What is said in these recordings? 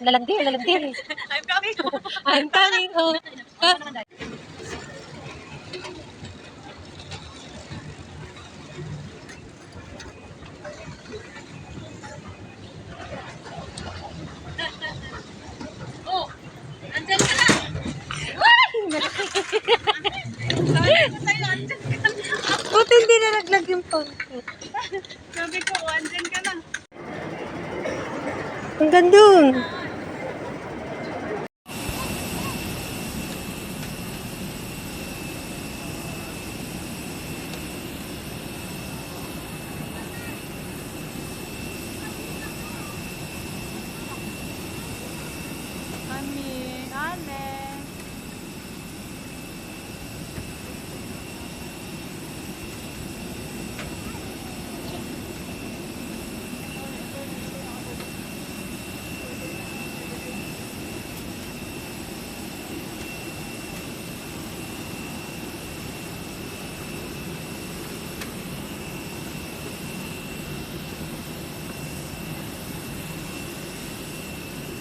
Lalandir, lalandir. I'm coming. I'm coming home. Oh, andyan ka na. Sabi ko sa'yo, andyan ka na. Buti hindi na naglag yung phone ko. Sabi ko, andyan ka na. Ang gandun.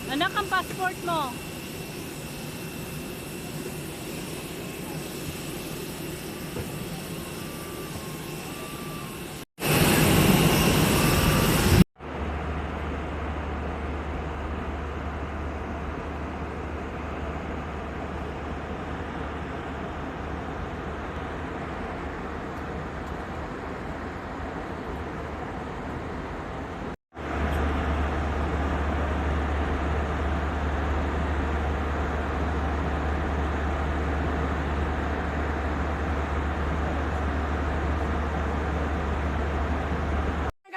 Anak, ang passport mo.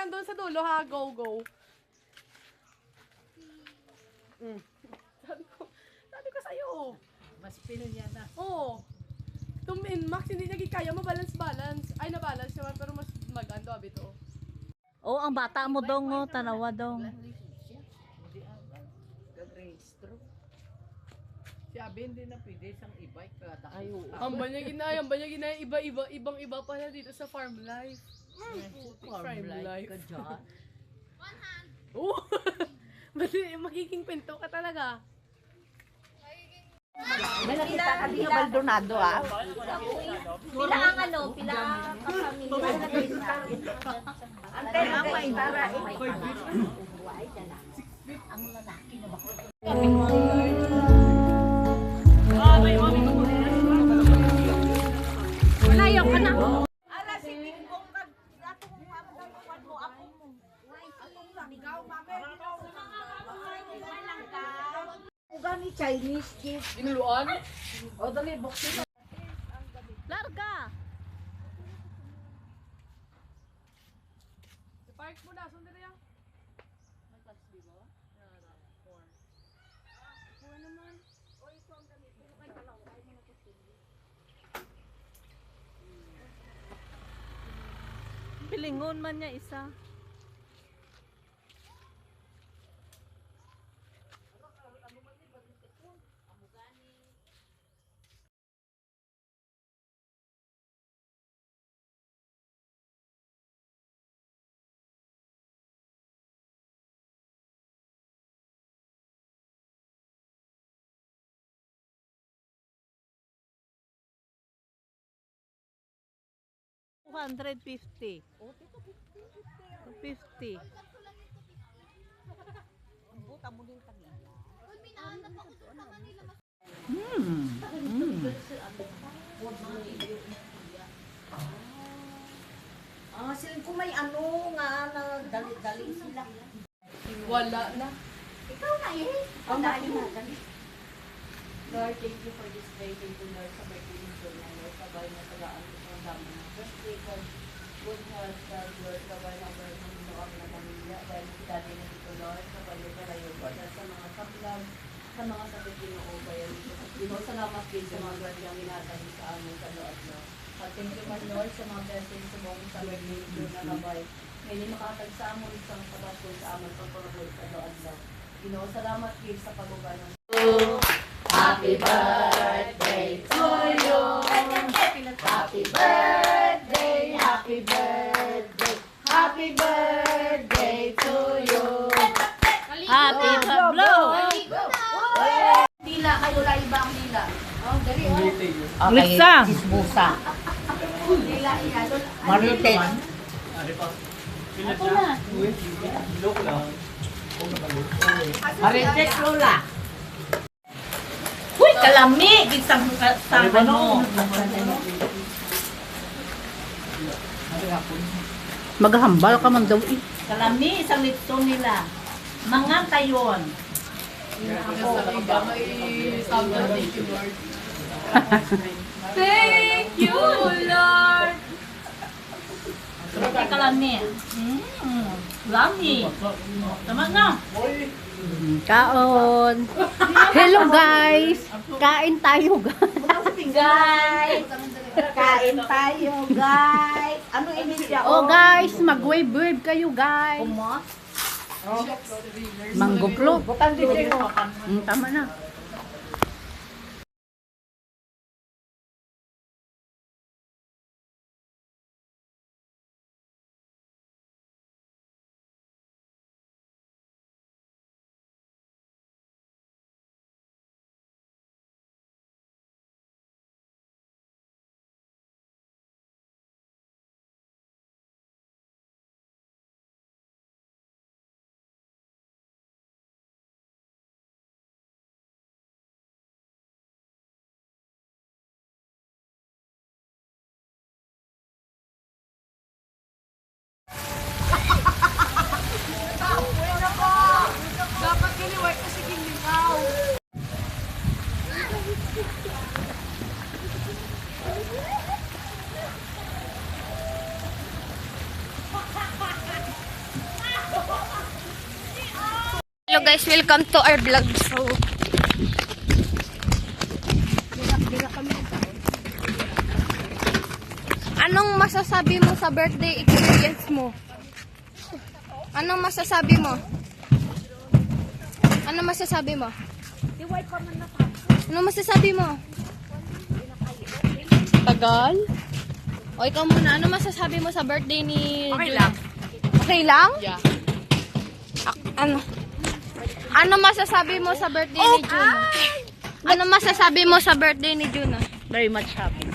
Doon sa dulo ha, go, go. Sabi ko sa'yo. Mas pinunya na. Oo. Tumin, Max, hindi niya kaya mabalance-balance. Ay, nabalance naman, pero mas maganda, abito. Oh, ang bata mo dong, oh, tanawa dong. Si Abi hindi na pwede isang e-bike kada. Ang banya ginaya, ibang-iba pala dito sa farm life. Farm life ka dyan. Oo. Magiging pinto ka talaga. May nakita ka din yung Baldonado ah. Pila ang ano, pila ang kapamilya. Antay ang maitara eh. Malayo ka na. Ala si Bingbong ka ato kung ako mo ako mo. Atong langaw mame. Uga ni Chinese kid. Inuluan? O dali buksin. Larga! Park mo na, sundin na yan. Pilingon man niya isa. $250. 250. Ah, sila ko may ano nga na dali-dali sila. Wala na. Ikaw na eh. Ang dali na. Lord, thank you for this day. Thank you, Lord, sa birthday ni Jonah. Lord, sabay na tagaan ko ang dami na. Birthday, God, good health, God, Lord, sabay na birthday ng mga na pamilya. Dahil si Daddy na dito, Lord, sabay na kalayo, God, sa mga kaplag, sa mga sakit ginoo-bayan. Salamat din sa mga birthday ang inatay sa amin sa Lord, Lord. Thank you, my Lord, sa mga blessings sa mga sa birthday ni Jonah Labay. Ngayon, makatag sa amon isang kabaskol sa amon pagpapagod sa Lord, Lord. Salamat din sa pag-ubanan. Happy birthday to you. Happy birthday, happy birthday, happy birthday to you. tayo la ibang nila. Oh, dali oh. Okay, Lisa. Isbusa. Nila iya. Marites. Marites, Lola. Uy, kalami! Gisang mo. Maghambal ka man daw eh. Kalami, isang litso nila. Mga tayon. Sa iba, may sabda thank you, Lord. Thank you, Lord. Ay, kalami. Lami. Tama na. Kaon. Hello guys. Kain tayo guys. Guys, kain tayo, guys. Ano inisya? Oh guys, mag-wave kayo guys. Mangguklog. Tama na. Dapat kiniwag kasi ginligaw. Hello guys, welcome to our vlog. So, anong masasabi mo sa birthday experience mo? Anong masasabi mo? Anong masasabi mo? Anong masasabi mo? Tagal? O ikaw muna, ano masasabi mo sa birthday ni Okay Juna? lang. Okay lang? Yeah. Ano? Ano masasabi mo sa birthday ni Juna? Ano masasabi mo sa birthday ni Juna? Very much happy.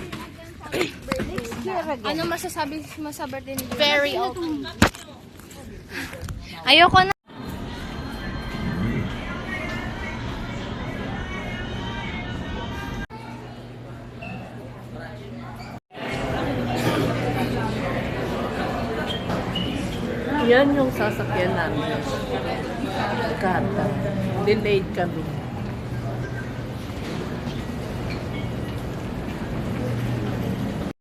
Ano masasabi mo sa birthday ni Juna? Very open. Ayoko na. Yan yung sasakyan namin. Kata. Delayed kami.